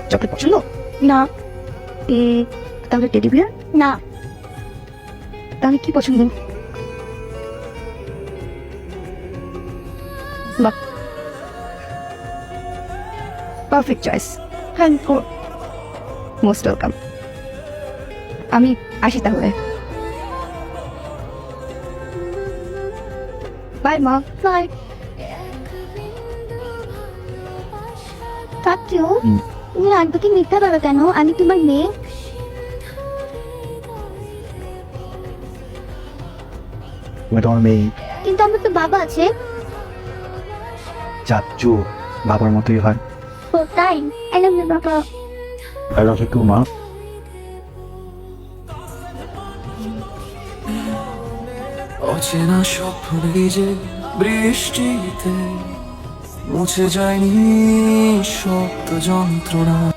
Chocolate পছন্দ? না। তাহলে টেডি বিয়ার? না। তাহলে কি পছন্দ? বাহ, পারফেক্ট চয়েস। হ্যাঁ, মোস্ট ওয়েলকাম। আমি আসি তাহলে। বাই মা। বাই। কাকিও, তুমি আন্টিকে মিথ্যা বলো কেন? আমি তোমার মেয়ে। তুমি তোমার মেয়ে। কিন্তু আমার তো বাবা আছে। চাচ্চু বাবার মতোই হয়। ও তাই? আই লাভ ইউ বাবা। আই লাভ ইউ টু মা। অচেনা সব ভিজে বৃষ্টিতে মুছে যায়নি শব্দ যন্ত্রণা।